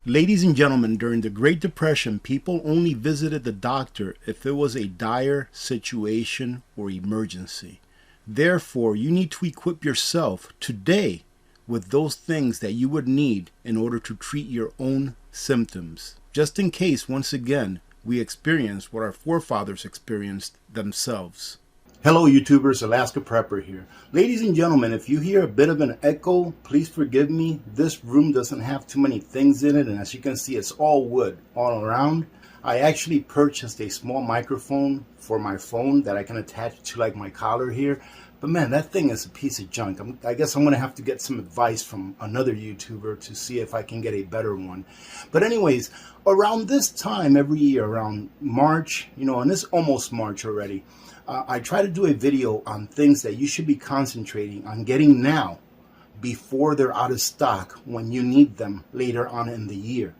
Ladies and gentlemen, during the Great Depression, people only visited the doctor if it was a dire situation or emergency. Therefore, you need to equip yourself today with those things that you would need in order to treat your own symptoms. Just in case, once again, we experience what our forefathers experienced themselves. Hello YouTubers, Alaska Prepper here. Ladies and gentlemen, if you hear a bit of an echo, please forgive me. This room doesn't have too many things in it, and as you can see, it's all wood all around. I actually purchased a small microphone for my phone that I can attach to like my collar here. But man, that thing is a piece of junk. I guess I'm going to have to get some advice from another YouTuber to see if I can get a better one. But anyways, around this time every year, around March, and it's almost March already, I try to do a video on things that you should be concentrating on getting now before they're out of stock when you need them later on in the year.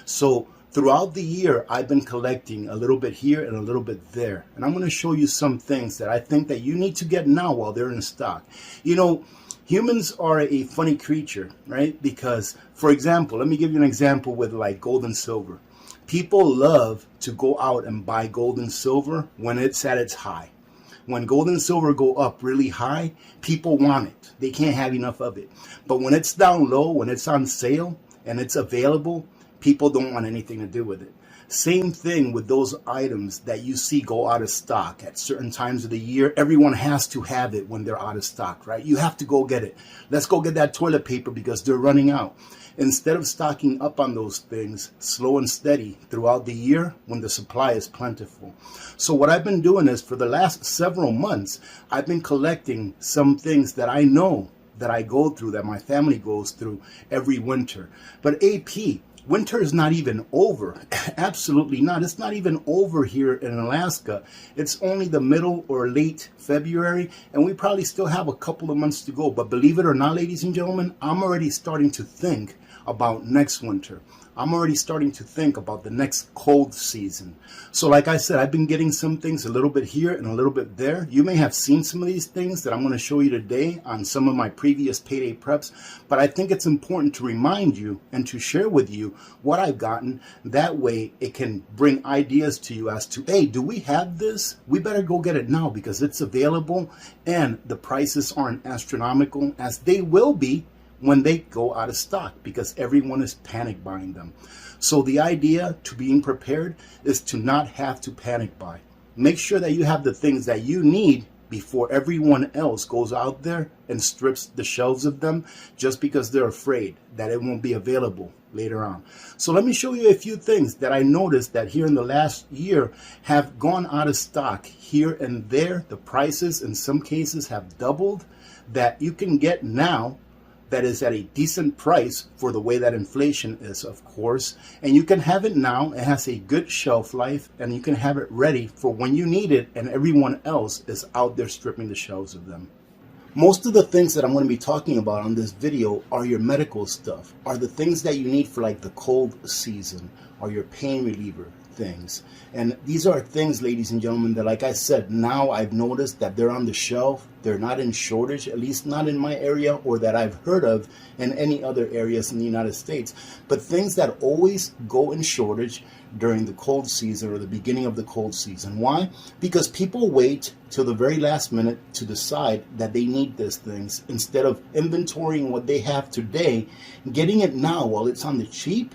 So throughout the year, I've been collecting a little bit here and a little bit there. And I'm going to show you some things that I think that you need to get now while they're in stock. Humans are a funny creature, right? Because, for example, let me give you an example with like gold and silver. People love to go out and buy gold and silver when it's at its high. When gold and silver go up really high, people want it. They can't have enough of it. But when it's down low, when it's on sale and it's available, people don't want anything to do with it. Same thing with those items that you see go out of stock at certain times of the year. Everyone has to have it when they're out of stock, right? You have to go get it. Let's go get that toilet paper because they're running out. Instead of stocking up on those things slow and steady throughout the year when the supply is plentiful. So what I've been doing is for the last several months, I've been collecting some things that I know that I go through, that my family goes through every winter. But AP, winter is not even over. Absolutely not. It's not even over here in Alaska. It's only the middle or late February, and we probably still have a couple of months to go. But believe it or not, ladies and gentlemen, I'm already starting to think about next winter. I'm already starting to think about the next cold season. So like I said, I've been getting some things a little bit here and a little bit there. You may have seen some of these things that I'm going to show you today on some of my previous payday preps, but I think it's important to remind you and to share with you what I've gotten. That way it can bring ideas to you as to, hey, do we have this? We better go get it now because it's available and the prices aren't astronomical as they will be when they go out of stock because everyone is panic buying them. So the idea to being prepared is to not have to panic buy. Make sure that you have the things that you need before everyone else goes out there and strips the shelves of them just because they're afraid that it won't be available later on. So let me show you a few things that I noticed that here in the last year have gone out of stock here and there. The prices in some cases have doubled that you can get now that is at a decent price for the way that inflation is, of course. And you can have it now. It has a good shelf life and you can have it ready for when you need it and everyone else is out there stripping the shelves of them. Most of the things that I'm going to be talking about on this video are your medical stuff, are the things that you need for like the cold season, or your pain reliever things. And these are things, ladies and gentlemen, that like I said, now I've noticed that they're on the shelf. They're not in shortage, at least not in my area or that I've heard of in any other areas in the United States. But things that always go in shortage during the cold season or the beginning of the cold season. Why? Because people wait till the very last minute to decide that they need these things instead of inventorying what they have today, getting it now while it's on the cheap,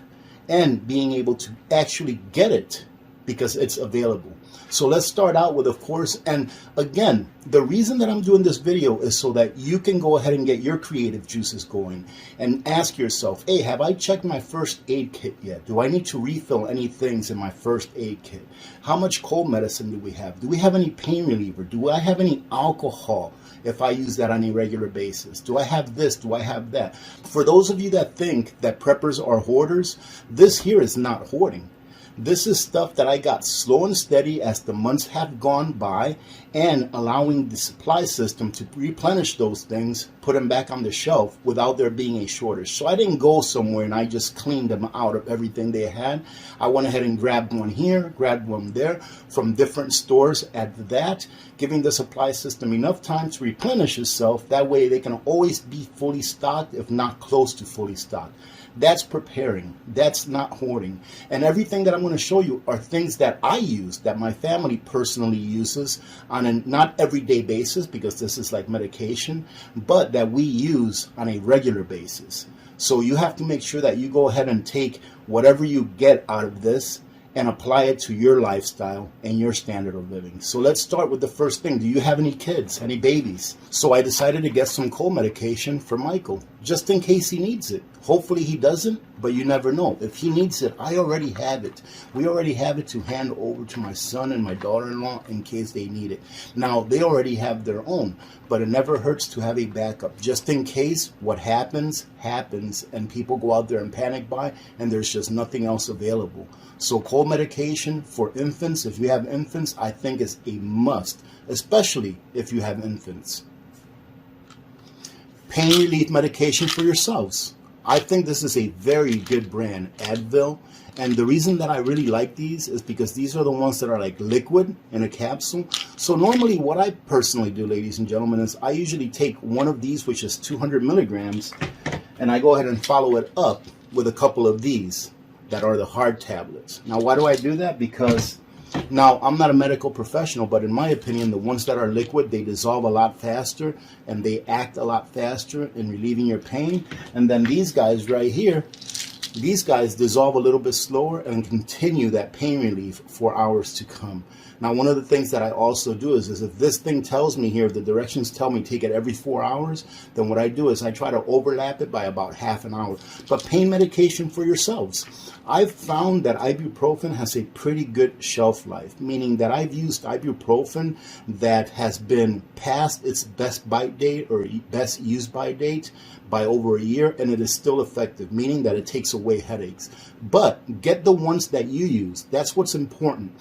and being able to actually get it because it's available. So let's start out with, of course, and again, the reason that I'm doing this video is so that you can go ahead and get your creative juices going and ask yourself, hey, have I checked my first aid kit yet? Do I need to refill any things in my first aid kit? How much cold medicine do we have? Do we have any pain reliever? Do I have any alcohol if I use that on a regular basis? Do I have this? Do I have that? For those of you that think that preppers are hoarders, this here is not hoarding. This is stuff that I got slow and steady as the months have gone by, and allowing the supply system to replenish those things, put them back on the shelf without there being a shortage. So I didn't go somewhere and I just cleaned them out of everything they had. I went ahead and grabbed one here, grabbed one there from different stores at that, giving the supply system enough time to replenish itself. That way they can always be fully stocked, if not close to fully stocked. That's preparing. That's not hoarding. And everything that I'm going to show you are things that I use, that my family personally uses on a not everyday basis, because this is like medication, but that we use on a regular basis. So you have to make sure that you go ahead and take whatever you get out of this and apply it to your lifestyle and your standard of living. So let's start with the first thing. Do you have any kids, any babies? So I decided to get some cold medication for Michael, just in case he needs it. Hopefully he doesn't, but you never know. If he needs it, I already have it. We already have it to hand over to my son and my daughter-in-law in case they need it. Now, they already have their own, but it never hurts to have a backup. Just in case what happens, happens, and people go out there and panic buy, and there's just nothing else available. So cold medication for infants, if you have infants, I think is a must, especially if you have infants. Pain relief medication for yourselves. I think this is a very good brand, Advil. And the reason that I really like these is because these are the ones that are like liquid in a capsule. So normally what I personally do, ladies and gentlemen, is I usually take one of these, which is 200 milligrams, and I go ahead and follow it up with a couple of these that are the hard tablets. Now, why do I do that? Because now, I'm not a medical professional, but in my opinion, the ones that are liquid, they dissolve a lot faster and they act a lot faster in relieving your pain. And then these guys right here, these guys dissolve a little bit slower and continue that pain relief for hours to come. Now, one of the things that I also do is if this thing tells me here, the directions tell me take it every 4 hours, then what I do is I try to overlap it by about half an hour. But pain medication for yourselves. I've found that ibuprofen has a pretty good shelf life, meaning that I've used ibuprofen that has been past its best bite date or best use by date by over a year, and it is still effective, meaning that it takes away headaches. But get the ones that you use. That's what's important.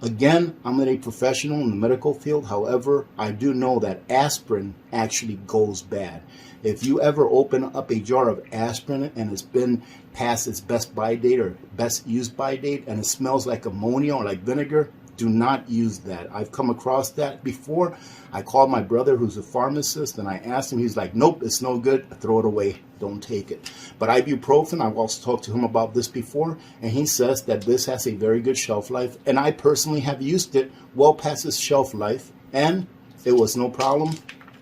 Again, I'm not a professional in the medical field. However, I do know that aspirin actually goes bad. If you ever open up a jar of aspirin and it's been past its best buy date or best use by date and it smells like ammonia or like vinegar, do not use that. I've come across that before. I called my brother who's a pharmacist and I asked him, he's like, nope, it's no good, throw it away, don't take it. But ibuprofen, I've also talked to him about this before, and he says that this has a very good shelf life, and I personally have used it well past its shelf life, and it was no problem.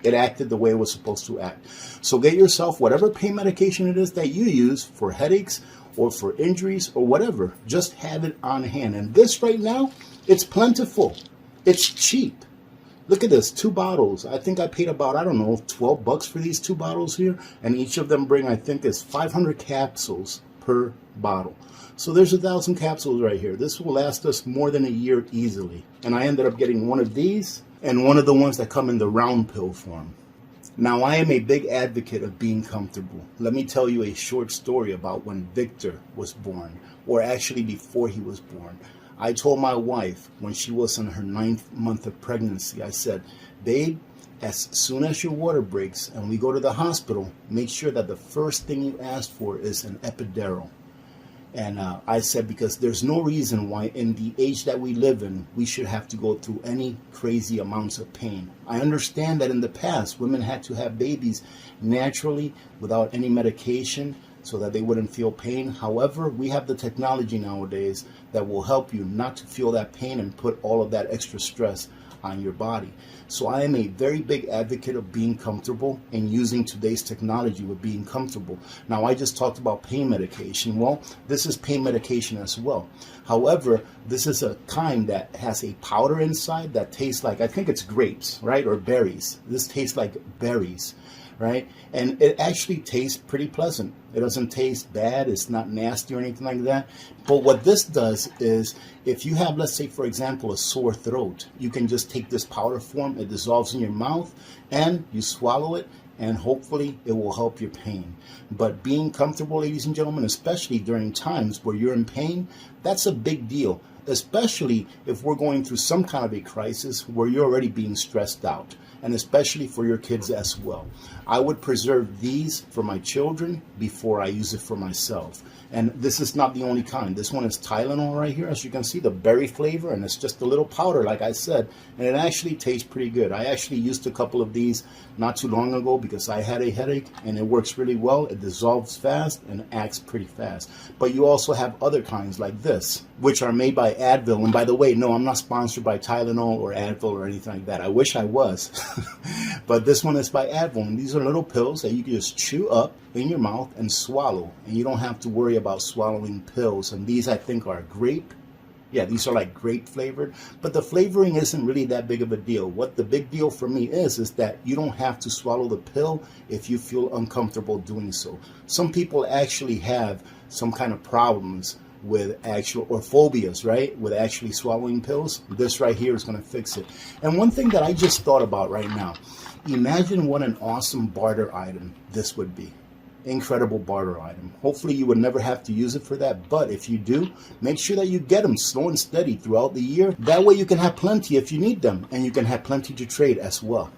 It acted the way it was supposed to act. So get yourself whatever pain medication it is that you use for headaches or for injuries or whatever, just have it on hand. And this right now, it's plentiful. It's cheap. Look at this, 2 bottles. I think I paid about, I don't know, $12 for these 2 bottles here. And each of them bring, I think, is 500 capsules per bottle. So there's 1,000 capsules right here. This will last us more than a year easily. And I ended up getting one of these and one of the ones that come in the round pill form. Now, I am a big advocate of being comfortable. Let me tell you a short story about when Victor was born, or actually before he was born. I told my wife when she was in her 9th month of pregnancy, I said, babe, as soon as your water breaks and we go to the hospital, make sure that the first thing you ask for is an epidural. And I said, because there's no reason why in the age that we live in, we should have to go through any crazy amounts of pain. I understand that in the past, women had to have babies naturally without any medication so that they wouldn't feel pain. However, we have the technology nowadays that will help you not to feel that pain and put all of that extra stress on your body. So I am a very big advocate of being comfortable and using today's technology with being comfortable. Now, I just talked about pain medication. Well, this is pain medication as well. However, this is a kind that has a powder inside that tastes like, I think it's grapes, right? Or berries. This tastes like berries, right? And it actually tastes pretty pleasant. It doesn't taste bad. It's not nasty or anything like that. But what this does is, if you have, let's say, for example, a sore throat, you can just take this powder form. It dissolves in your mouth and you swallow it, and hopefully it will help your pain. But being comfortable, ladies and gentlemen, especially during times where you're in pain, that's a big deal. especially if we're going through some kind of a crisis where you're already being stressed out, and especially for your kids as well. I would preserve these for my children before I use it for myself. And this is not the only kind. This one is Tylenol right here. As you can see, the berry flavor, and it's just a little powder, like I said, and it actually tastes pretty good. I actually used a couple of these not too long ago because I had a headache, and it works really well. It dissolves fast and acts pretty fast. But you also have other kinds like this, which are made by Advil. And by the way, no, I'm not sponsored by Tylenol or Advil or anything like that. I wish I was. But this one is by Advil, and these are little pills that you can just chew up in your mouth and swallow, and you don't have to worry about swallowing pills. And these, I think, are grape. Yeah, these are like grape flavored, but the flavoring isn't really that big of a deal. What the big deal for me is that you don't have to swallow the pill if you feel uncomfortable doing so. Some people actually have some kind of problems with actual, or phobias, right, with actually swallowing pills. This right here is going to fix it. And one thing that I just thought about right now, imagine what an awesome barter item this would be. Incredible barter item. Hopefully you would never have to use it for that, but if you do, make sure that you get them slow and steady throughout the year. That way you can have plenty if you need them, and you can have plenty to trade as well.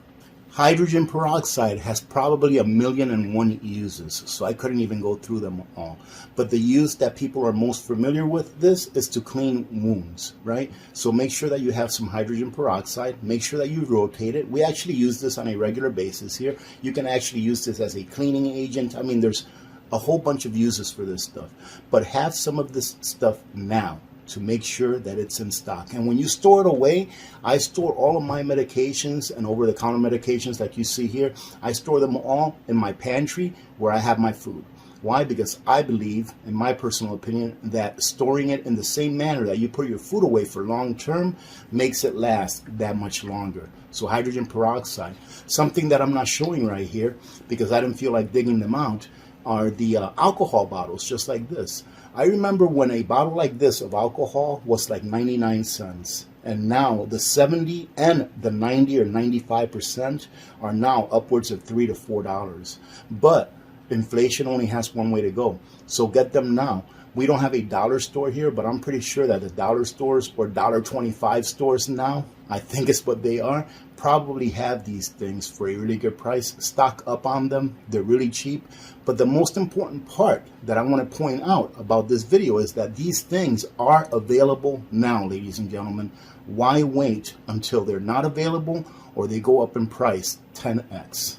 Hydrogen peroxide has probably 1,000,001 uses, so I couldn't even go through them all. But the use that people are most familiar with this is to clean wounds, right? So make sure that you have some hydrogen peroxide. Make sure that you rotate it. We actually use this on a regular basis here. You can actually use this as a cleaning agent. I mean, there's a whole bunch of uses for this stuff. But have some of this stuff now to make sure that it's in stock. And when you store it away, I store all of my medications and over-the-counter medications like you see here. I store them all in my pantry where I have my food. Why? Because I believe, in my personal opinion, that storing it in the same manner that you put your food away for long term makes it last that much longer. So hydrogen peroxide. Something that I'm not showing right here because I didn't feel like digging them out are the alcohol bottles, just like this. I remember when a bottle like this of alcohol was like 99 cents. And now the 70 and the 90 or 95% are now upwards of $3 to $4. But inflation only has one way to go. So get them now. We don't have a dollar store here, but I'm pretty sure that the dollar stores or $1.25 stores now, I think is what they are, probably have these things for a really good price. Stock up on them. They're really cheap. But the most important part that I want to point out about this video is that these things are available now, ladies and gentlemen. Why wait until they're not available or they go up in price 10x?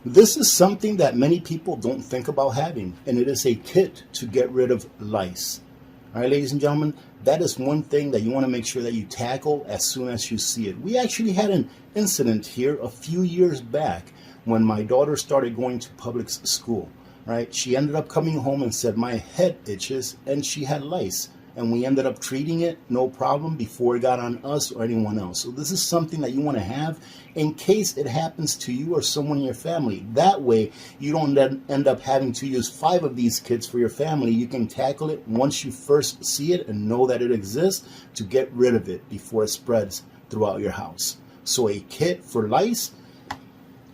This is something that many people don't think about having, and it is a kit to get rid of lice. All right, ladies and gentlemen, that is one thing that you want to make sure that you tackle as soon as you see it. We actually had an incident here a few years back when my daughter started going to public school, right? She ended up coming home and said, my head itches, and she had lice. And we ended up treating it, no problem, before it got on us or anyone else. So this is something that you want to have in case it happens to you or someone in your family. That way, you don't end up having to use 5 of these kits for your family. You can tackle it once you first see it and know that it exists to get rid of it before it spreads throughout your house. So a kit for lice,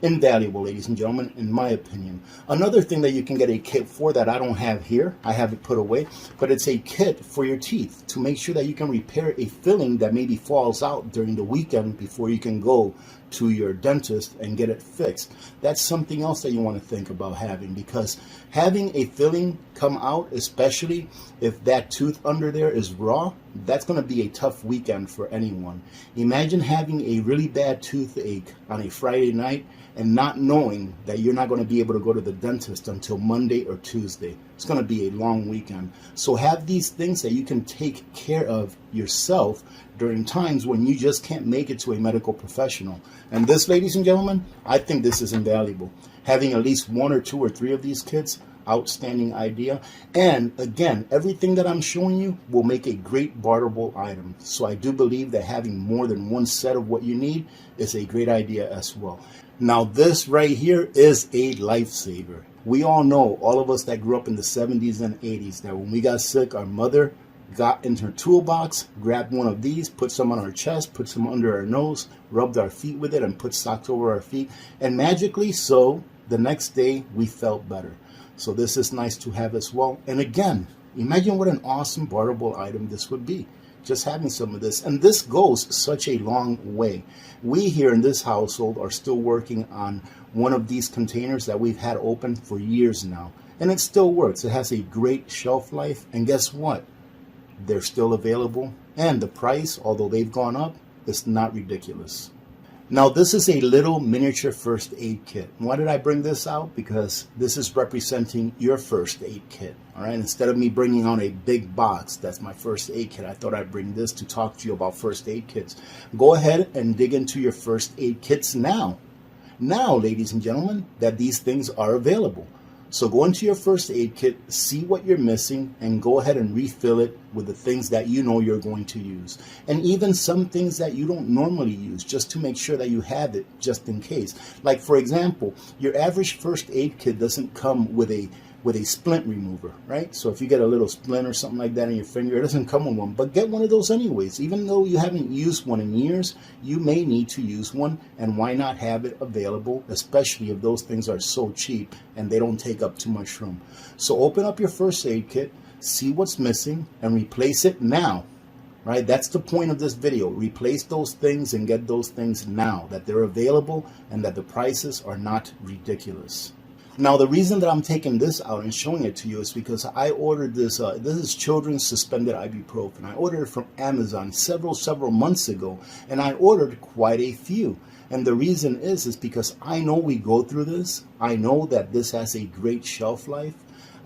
invaluable, ladies and gentlemen, in my opinion. Another thing that you can get a kit for that I don't have here, I have it put away, but it's a kit for your teeth to make sure that you can repair a filling that maybe falls out during the weekend before you can go to your dentist and get it fixed. That's something else that you want to think about having, because having a filling come out, especially if that tooth under there is raw, that's going to be a tough weekend for anyone. Imagine having a really bad toothache on a Friday night and not knowing that you're not going to be able to go to the dentist until Monday or Tuesday. It's going to be a long weekend. So have these things that you can take care of yourself during times when you just can't make it to a medical professional. And this, ladies and gentlemen, I think this is invaluable. Having at least 1 or 2 or 3 of these kits, outstanding idea. And again, everything that I'm showing you will make a great barterable item. So I do believe that having more than one set of what you need is a great idea as well. Now this right here is a lifesaver. We all know, all of us that grew up in the 70s and 80s, that when we got sick, our mother got into her toolbox, grabbed one of these, put some on our chest, put some under our nose, rubbed our feet with it, and put socks over our feet. And magically, so the next day we felt better. So this is nice to have as well. And again, Imagine what an awesome barterable item this would be. Just having some of this. And this goes such a long way. We here in this household are still working on one of these containers that we've had open for years now. And it still works. It has a great shelf life. And guess what? They're still available. And the price, although they've gone up, is not ridiculous. Now, this is a little miniature first aid kit. Why did I bring this out? Because this is representing your first aid kit. All right, instead of me bringing out a big box, that's my first aid kit, I thought I'd bring this to talk to you about first aid kits. Go ahead and dig into your first aid kits now. Now, ladies and gentlemen, that these things are available. So go into your first aid kit, see what you're missing, and go ahead and refill it with the things that you know you're going to use. And even some things that you don't normally use, just to make sure that you have it just in case. Like, for example, your average first aid kit doesn't come with a splint remover, right? So if you get a little splint or something like that in your finger, it doesn't come with one, but get one of those anyways. Even though you haven't used one in years, you may need to use one, and why not have it available, especially if those things are so cheap and they don't take up too much room. So open up your first aid kit, see what's missing, and replace it now. Right? That's the point of this video. Replace those things and get those things now, that they're available and that the prices are not ridiculous. Now, the reason that I'm taking this out and showing it to you is because I ordered this. This is children's suspended ibuprofen. I ordered it from Amazon several months ago, and I ordered quite a few. And the reason is because I know we go through this. I know that this has a great shelf life.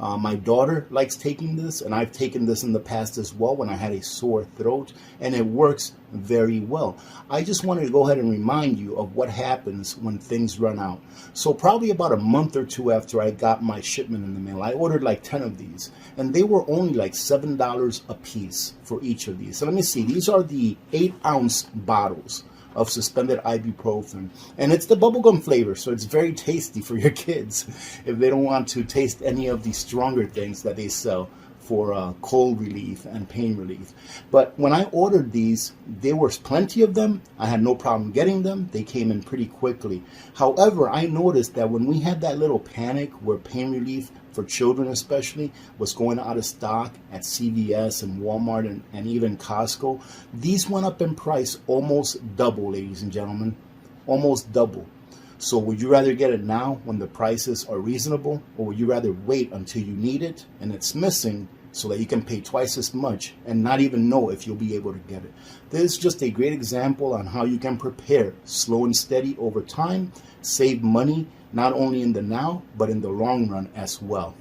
My daughter likes taking this, and I've taken this in the past as well when I had a sore throat, and it works very well. I just wanted to go ahead and remind you of what happens when things run out. So probably about a month or two after I got my shipment in the mail, I ordered like 10 of these, and they were only like $7 a piece for each of these. So let me see. These are the 8-ounce bottles of suspended ibuprofen, and it's the bubblegum flavor, so it's very tasty for your kids if they don't want to taste any of the stronger things that they sell for cold relief and pain relief. But when I ordered these, there was plenty of them. I had no problem getting them. They came in pretty quickly. However, I noticed that when we had that little panic where pain relief for children especially was going out of stock at CVS and Walmart and even Costco, these went up in price almost double, ladies and gentlemen, almost double. So would you rather get it now when the prices are reasonable, or would you rather wait until you need it and it's missing so that you can pay twice as much and not even know if you'll be able to get it? This is just a great example on how you can prepare slow and steady over time, save money, not only in the now, but in the long run as well.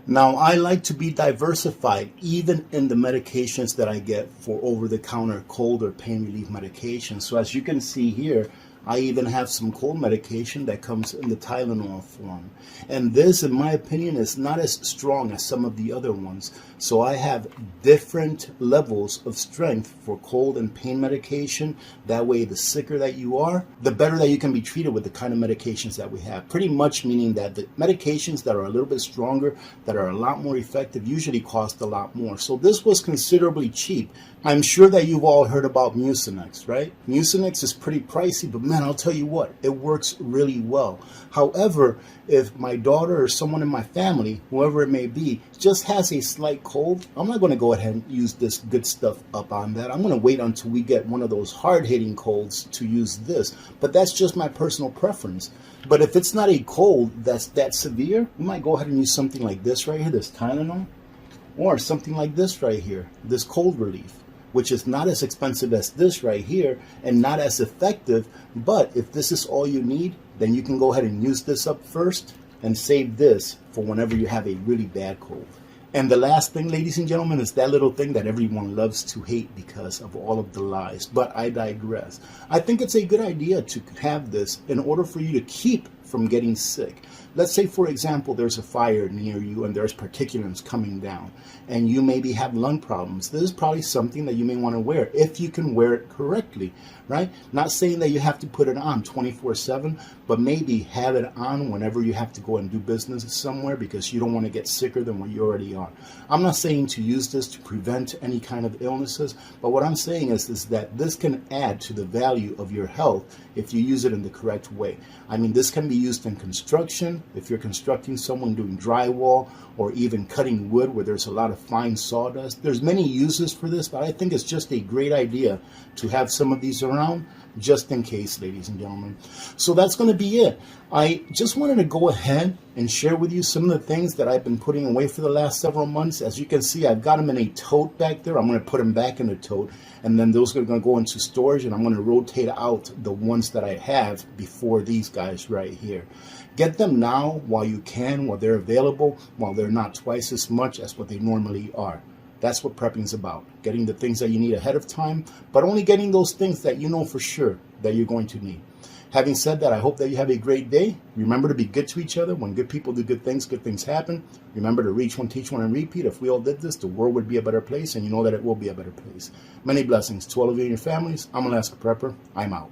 Now, I like to be diversified even in the medications that I get for over-the-counter cold or pain relief medications. So as you can see here, I even have some cold medication that comes in the Tylenol form. And this, in my opinion, is not as strong as some of the other ones. So I have different levels of strength for cold and pain medication. That way, the sicker that you are, the better that you can be treated with the kind of medications that we have. Pretty much meaning that the medications that are a little bit stronger, that are a lot more effective, usually cost a lot more. So this was considerably cheap. I'm sure that you've all heard about Mucinex, right? Mucinex is pretty pricey, but man, I'll tell you what, it works really well. However, if my daughter or someone in my family, whoever it may be, just has a slight cold, I'm not going to go ahead and use this good stuff up on that. I'm going to wait until we get one of those hard-hitting colds to use this. But that's just my personal preference. But if it's not a cold that's that severe, we might go ahead and use something like this right here, this Tylenol, or something like this right here, this cold relief, which is not as expensive as this right here and not as effective. But if this is all you need, then you can go ahead and use this up first and save this for whenever you have a really bad cold. And the last thing, ladies and gentlemen, is that little thing that everyone loves to hate because of all of the lies. But I digress. I think it's a good idea to have this in order for you to keep from getting sick. Let's say, for example, there's a fire near you and there's particulates coming down and you maybe have lung problems. This is probably something that you may want to wear if you can wear it correctly, right? Not saying that you have to put it on 24/7, but maybe have it on whenever you have to go and do business somewhere because you don't want to get sicker than what you already are. I'm not saying to use this to prevent any kind of illnesses, but what I'm saying is that this can add to the value of your health if you use it in the correct way. I mean, this can be used in construction, if you're constructing someone doing drywall, or even cutting wood where there's a lot of fine sawdust. There's many uses for this, but I think it's just a great idea to have some of these around just in case, ladies and gentlemen. So that's going to be it. I just wanted to go ahead and share with you some of the things that I've been putting away for the last several months. As you can see, I've got them in a tote back there. I'm going to put them back in the tote, and then those are going to go into storage, and I'm going to rotate out the ones that I have before these guys right here. Get them now while you can, while they're available, while they're not twice as much as what they normally are. That's what prepping is about. Getting the things that you need ahead of time, but only getting those things that you know for sure that you're going to need. Having said that, I hope that you have a great day. Remember to be good to each other. When good people do good things happen. Remember to reach one, teach one, and repeat. If we all did this, the world would be a better place, and you know that it will be a better place. Many blessings to all of you and your families. I'm Alaska Prepper. I'm out.